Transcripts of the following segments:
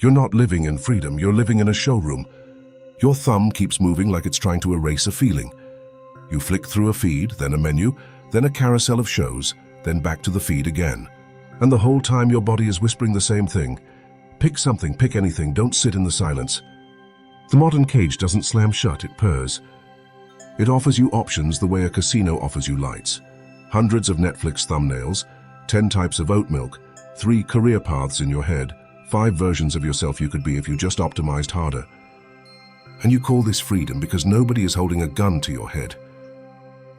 You're not living in freedom, you're living in a showroom. Your thumb keeps moving like it's trying to erase a feeling. You flick through a feed, then a menu, then a carousel of shows, then back to the feed again. And the whole time your body is whispering the same thing. Pick something, pick anything, don't sit in the silence. The modern cage doesn't slam shut, it purrs. It offers you options the way a casino offers you lights. Hundreds of Netflix thumbnails, 10 types of oat milk, 3 career paths in your head, 5 versions of yourself you could be if you just optimized harder. And you call this freedom because nobody is holding a gun to your head.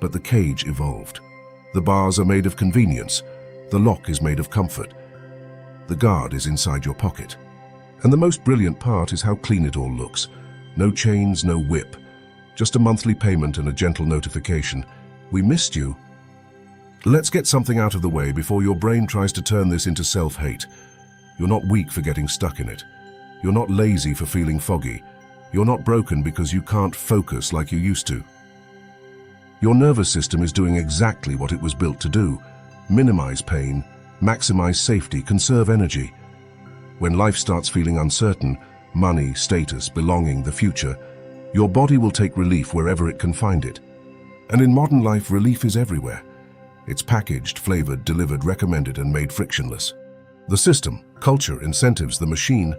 But the cage evolved. The bars are made of convenience. The lock is made of comfort. The guard is inside your pocket. And the most brilliant part is how clean it all looks. No chains, no whip. Just a monthly payment and a gentle notification. We missed you. Let's get something out of the way before your brain tries to turn this into self-hate. You're not weak for getting stuck in it. You're not lazy for feeling foggy. You're not broken because you can't focus like you used to. Your nervous system is doing exactly what it was built to do. Minimize pain, maximize safety, conserve energy. When life starts feeling uncertain, money, status, belonging, the future, your body will take relief wherever it can find it. And in modern life, relief is everywhere. It's packaged, flavored, delivered, recommended, and made frictionless. The system, culture, incentives, the machine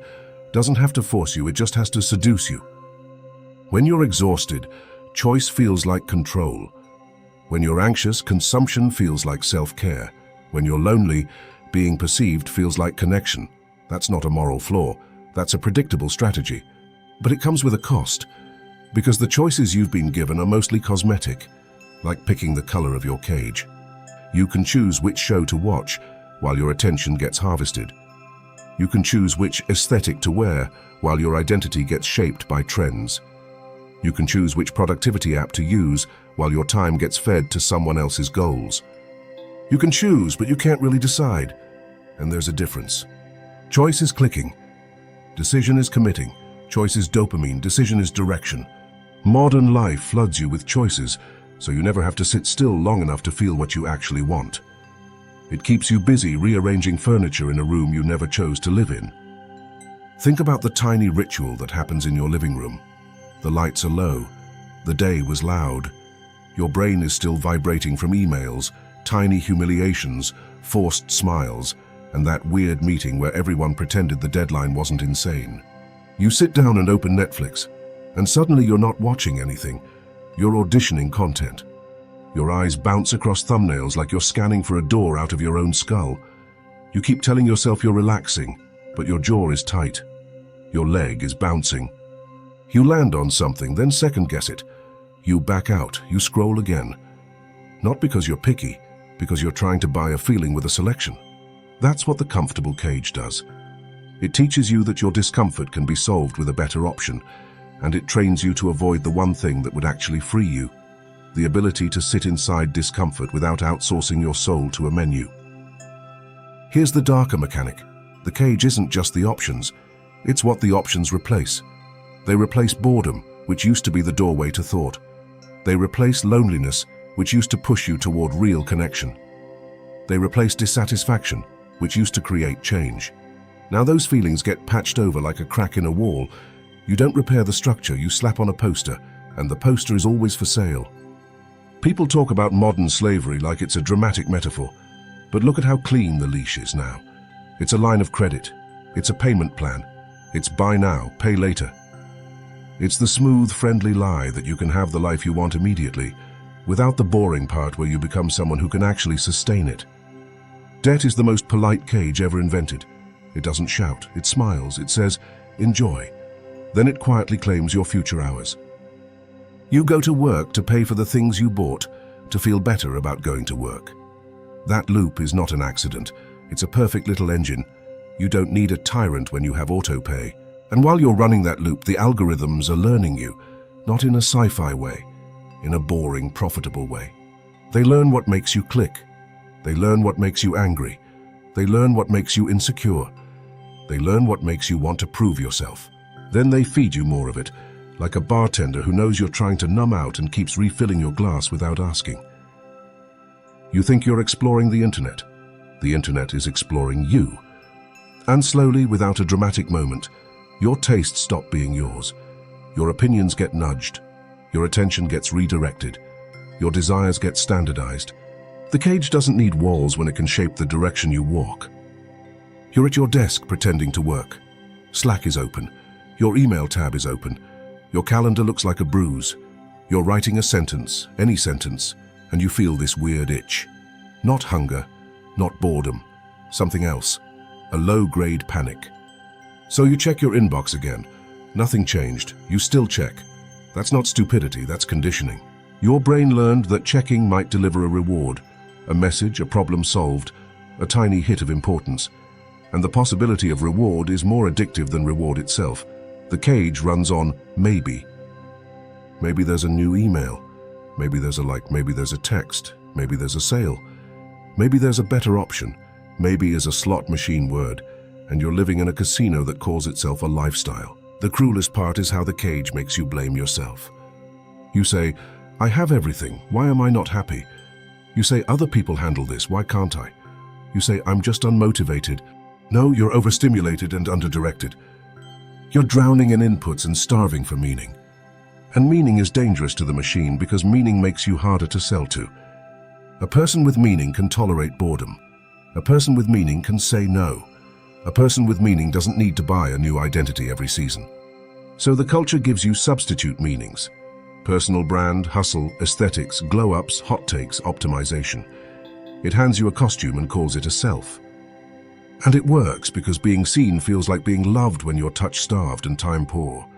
doesn't have to force you, it just has to seduce you. When you're exhausted, choice feels like control. When you're anxious, consumption feels like self-care. When you're lonely, being perceived feels like connection. That's not a moral flaw, that's a predictable strategy. But it comes with a cost, because the choices you've been given are mostly cosmetic, like picking the color of your cage. You can choose which show to watch while your attention gets harvested. You can choose which aesthetic to wear while your identity gets shaped by trends. You can choose which productivity app to use while your time gets fed to someone else's goals. You can choose, but you can't really decide. And there's a difference. Choice is clicking. Decision is committing. Choice is dopamine. Decision is direction. Modern life floods you with choices, so you never have to sit still long enough to feel what you actually want. It keeps you busy rearranging furniture in a room you never chose to live in. Think about the tiny ritual that happens in your living room. The lights are low. The day was loud. Your brain is still vibrating from emails, tiny humiliations, forced smiles, and that weird meeting where everyone pretended the deadline wasn't insane. You sit down and open Netflix, and suddenly you're not watching anything. You're auditioning content. Your eyes bounce across thumbnails like you're scanning for a door out of your own skull. You keep telling yourself you're relaxing, but your jaw is tight. Your leg is bouncing. You land on something, then second-guess it. You back out, you scroll again. Not because you're picky, because you're trying to buy a feeling with a selection. That's what the comfortable cage does. It teaches you that your discomfort can be solved with a better option, and it trains you to avoid the one thing that would actually free you. The ability to sit inside discomfort without outsourcing your soul to a menu. Here's the darker mechanic. The cage isn't just the options, it's what the options replace. They replace boredom, which used to be the doorway to thought. They replace loneliness, which used to push you toward real connection. They replace dissatisfaction, which used to create change. Now those feelings get patched over like a crack in a wall. You don't repair the structure, you slap on a poster, and the poster is always for sale. People talk about modern slavery like it's a dramatic metaphor, but look at how clean the leash is now. It's a line of credit. It's a payment plan. It's buy now, pay later. It's the smooth, friendly lie that you can have the life you want immediately, without the boring part where you become someone who can actually sustain it. Debt is the most polite cage ever invented. It doesn't shout, it smiles, it says, enjoy. Then it quietly claims your future hours. You go to work to pay for the things you bought, to feel better about going to work. That loop is not an accident. It's a perfect little engine. You don't need a tyrant when you have autopay. And while you're running that loop, the algorithms are learning you, not in a sci-fi way, in a boring, profitable way. They learn what makes you click. They learn what makes you angry. They learn what makes you insecure. They learn what makes you want to prove yourself. Then they feed you more of it, like a bartender who knows you're trying to numb out and keeps refilling your glass without asking. You think you're exploring the internet. The internet is exploring you. And slowly, without a dramatic moment, your tastes stop being yours. Your opinions get nudged. Your attention gets redirected. Your desires get standardized. The cage doesn't need walls when it can shape the direction you walk. You're at your desk pretending to work. Slack is open. Your email tab is open. Your calendar looks like a bruise. You're writing a sentence, any sentence, and you feel this weird itch. Not hunger, not boredom, something else. A low-grade panic. So you check your inbox again. Nothing changed. You still check. That's not stupidity, that's conditioning. Your brain learned that checking might deliver a reward, a message, a problem solved, a tiny hit of importance. And the possibility of reward is more addictive than reward itself. The cage runs on maybe. Maybe there's a new email. Maybe there's a like, maybe there's a text. Maybe there's a sale. Maybe there's a better option. Maybe is a slot machine word, and you're living in a casino that calls itself a lifestyle. The cruelest part is how the cage makes you blame yourself. You say, I have everything, why am I not happy? You say, other people handle this, why can't I? You say, I'm just unmotivated. No, you're overstimulated and underdirected. You're drowning in inputs and starving for meaning. And meaning is dangerous to the machine because meaning makes you harder to sell to. A person with meaning can tolerate boredom. A person with meaning can say no. A person with meaning doesn't need to buy a new identity every season. So the culture gives you substitute meanings. Personal brand, hustle, aesthetics, glow-ups, hot takes, optimization. It hands you a costume and calls it a self. And it works because being seen feels like being loved when you're touch-starved and time-poor.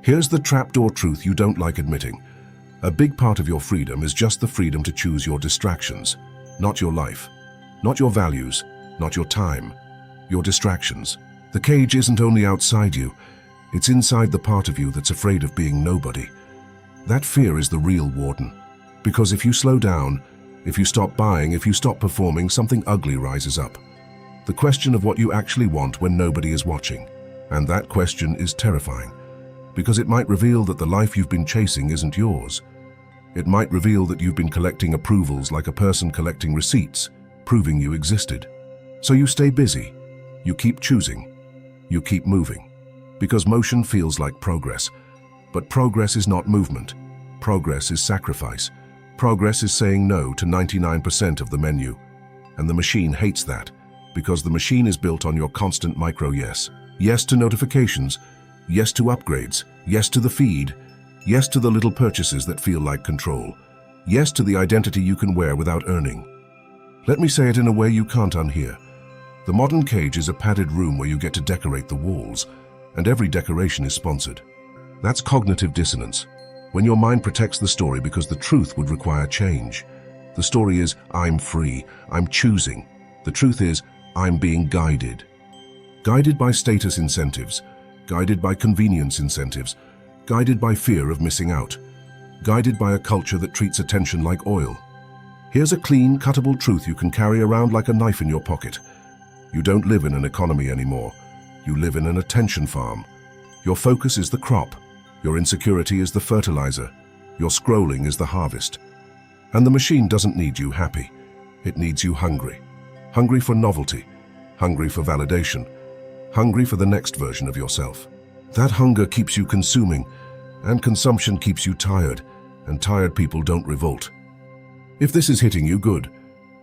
Here's the trapdoor truth you don't like admitting. A big part of your freedom is just the freedom to choose your distractions, not your life, not your values, not your time, your distractions. The cage isn't only outside you, it's inside the part of you that's afraid of being nobody. That fear is the real warden. Because if you slow down, if you stop buying, if you stop performing, something ugly rises up. The question of what you actually want when nobody is watching. And that question is terrifying, because it might reveal that the life you've been chasing isn't yours. It might reveal that you've been collecting approvals like a person collecting receipts, proving you existed. So you stay busy, you keep choosing, you keep moving, because motion feels like progress. But progress is not movement. Progress is sacrifice. Progress is saying no to 99% of the menu. And the machine hates that, because the machine is built on your constant micro yes. Yes to notifications, yes to upgrades, yes to the feed, yes to the little purchases that feel like control, yes to the identity you can wear without earning. Let me say it in a way you can't unhear. The modern cage is a padded room where you get to decorate the walls, and every decoration is sponsored. That's cognitive dissonance, when your mind protects the story because the truth would require change. The story is, I'm free, I'm choosing. The truth is, I'm being guided. Guided by status incentives, guided by convenience incentives, guided by fear of missing out, guided by a culture that treats attention like oil. Here's a clean, cuttable truth you can carry around like a knife in your pocket. You don't live in an economy anymore. You live in an attention farm. Your focus is the crop. Your insecurity is the fertilizer. Your scrolling is the harvest. And the machine doesn't need you happy. It needs you hungry. Hungry for novelty. Hungry for validation. Hungry for the next version of yourself. That hunger keeps you consuming, and consumption keeps you tired, and tired people don't revolt. If this is hitting you, good.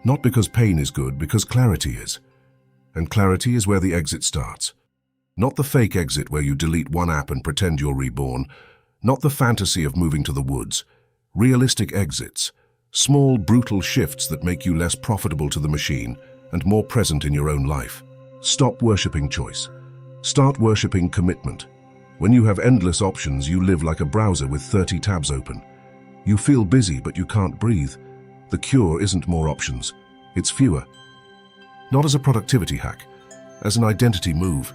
Not because pain is good, because clarity is. And clarity is where the exit starts. Not the fake exit where you delete one app and pretend you're reborn. Not the fantasy of moving to the woods. Realistic exits. Small, brutal shifts that make you less profitable to the machine and more present in your own life. Stop worshipping choice. Start worshipping commitment. When you have endless options, you live like a browser with 30 tabs open. You feel busy, but you can't breathe. The cure isn't more options. It's fewer. Not as a productivity hack, as an identity move.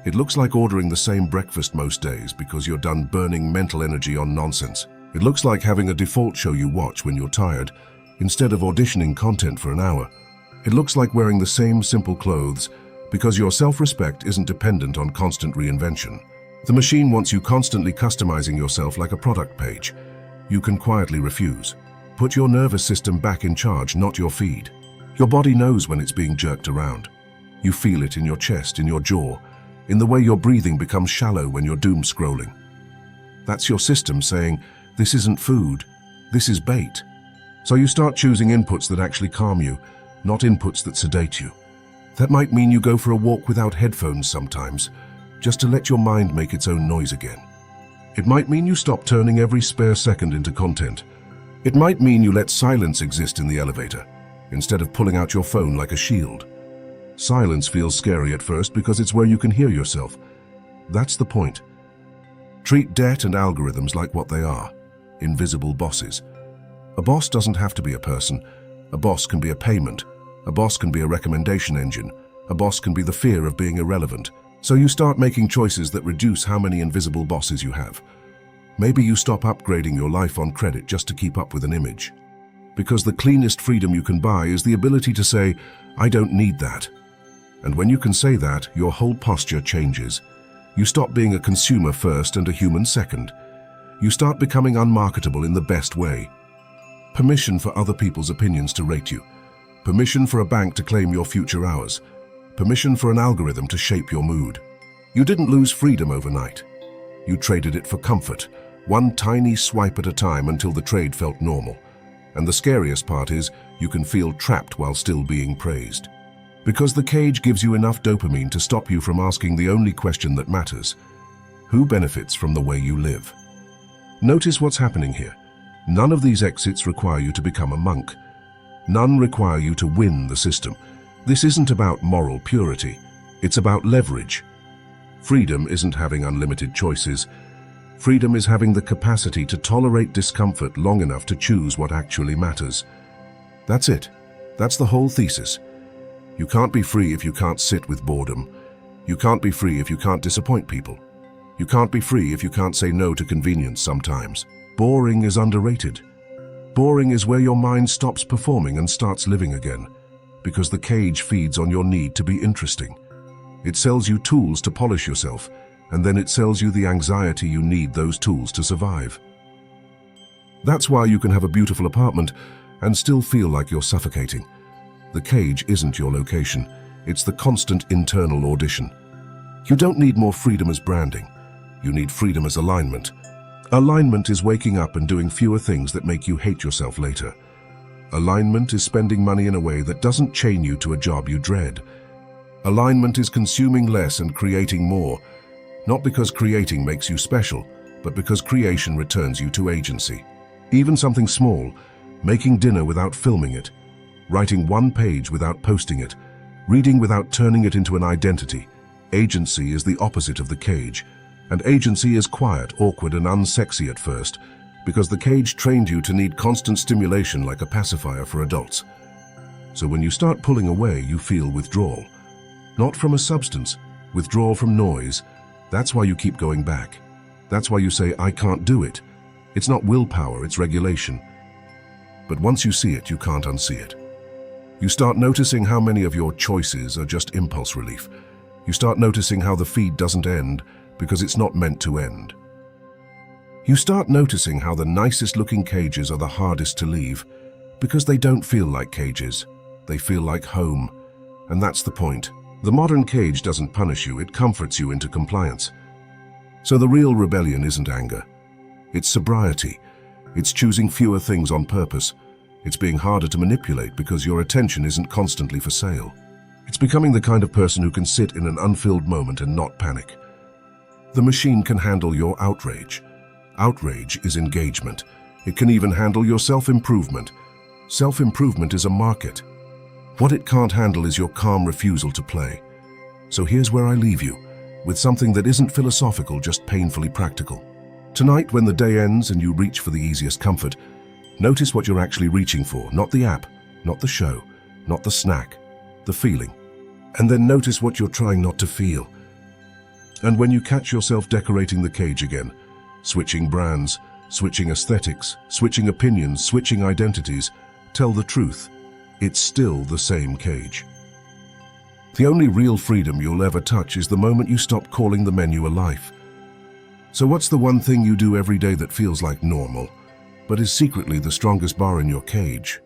It looks like ordering the same breakfast most days because you're done burning mental energy on nonsense. It looks like having a default show you watch when you're tired, instead of auditioning content for an hour. It looks like wearing the same simple clothes because your self-respect isn't dependent on constant reinvention. The machine wants you constantly customizing yourself like a product page. You can quietly refuse. Put your nervous system back in charge, not your feed. Your body knows when it's being jerked around. You feel it in your chest, in your jaw, in the way your breathing becomes shallow when you're doom scrolling. That's your system saying, this isn't food, this is bait. So you start choosing inputs that actually calm you, not inputs that sedate you. That might mean you go for a walk without headphones sometimes, just to let your mind make its own noise again. It might mean you stop turning every spare second into content. It might mean you let silence exist in the elevator, instead of pulling out your phone like a shield. Silence feels scary at first because it's where you can hear yourself. That's the point. Treat debt and algorithms like what they are, invisible bosses. A boss doesn't have to be a person. A boss can be a payment. A boss can be a recommendation engine. A boss can be the fear of being irrelevant. So you start making choices that reduce how many invisible bosses you have. Maybe you stop upgrading your life on credit just to keep up with an image. Because the cleanest freedom you can buy is the ability to say, I don't need that. And when you can say that, your whole posture changes. You stop being a consumer first and a human second. You start becoming unmarketable in the best way. Permission for other people's opinions to rate you. Permission for a bank to claim your future hours. Permission for an algorithm to shape your mood. You didn't lose freedom overnight. You traded it for comfort, one tiny swipe at a time until the trade felt normal. And the scariest part is, you can feel trapped while still being praised. Because the cage gives you enough dopamine to stop you from asking the only question that matters. Who benefits from the way you live? Notice what's happening here. None of these exits require you to become a monk. None require you to win the system. This isn't about moral purity. It's about leverage. Freedom isn't having unlimited choices. Freedom is having the capacity to tolerate discomfort long enough to choose what actually matters. That's it. That's the whole thesis. You can't be free if you can't sit with boredom. You can't be free if you can't disappoint people. You can't be free if you can't say no to convenience sometimes. Boring is underrated. Boring is where your mind stops performing and starts living again, because the cage feeds on your need to be interesting. It sells you tools to polish yourself, and then it sells you the anxiety you need those tools to survive. That's why you can have a beautiful apartment and still feel like you're suffocating. The cage isn't your location, it's the constant internal audition. You don't need more freedom as branding. You need freedom as alignment. Alignment is waking up and doing fewer things that make you hate yourself later. Alignment is spending money in a way that doesn't chain you to a job you dread. Alignment is consuming less and creating more, not because creating makes you special, but because creation returns you to agency. Even something small, making dinner without filming it, writing one page without posting it, reading without turning it into an identity. Agency is the opposite of the cage, and agency is quiet, awkward, and unsexy at first, because the cage trained you to need constant stimulation like a pacifier for adults. So when you start pulling away, you feel withdrawal. Not from a substance, withdrawal from noise. That's why you keep going back. That's why you say, I can't do it. It's not willpower, it's regulation. But once you see it, you can't unsee it. You start noticing how many of your choices are just impulse relief. You start noticing how the feed doesn't end because it's not meant to end. You start noticing how the nicest looking cages are the hardest to leave because they don't feel like cages. They feel like home. And that's the point. The modern cage doesn't punish you, it comforts you into compliance. So the real rebellion isn't anger. It's sobriety. It's choosing fewer things on purpose. It's being harder to manipulate because your attention isn't constantly for sale. It's becoming the kind of person who can sit in an unfilled moment and not panic. The machine can handle your outrage. Outrage is engagement. It can even handle your self-improvement. Self-improvement is a market. What it can't handle is your calm refusal to play. So here's where I leave you, with something that isn't philosophical, just painfully practical. Tonight, when the day ends and you reach for the easiest comfort, notice what you're actually reaching for, not the app, not the show, not the snack, the feeling. And then notice what you're trying not to feel. And when you catch yourself decorating the cage again, switching brands, switching aesthetics, switching opinions, switching identities, tell the truth. It's still the same cage. The only real freedom you'll ever touch is the moment you stop calling the menu a life. So what's the one thing you do every day that feels like normal, but is secretly the strongest bar in your cage?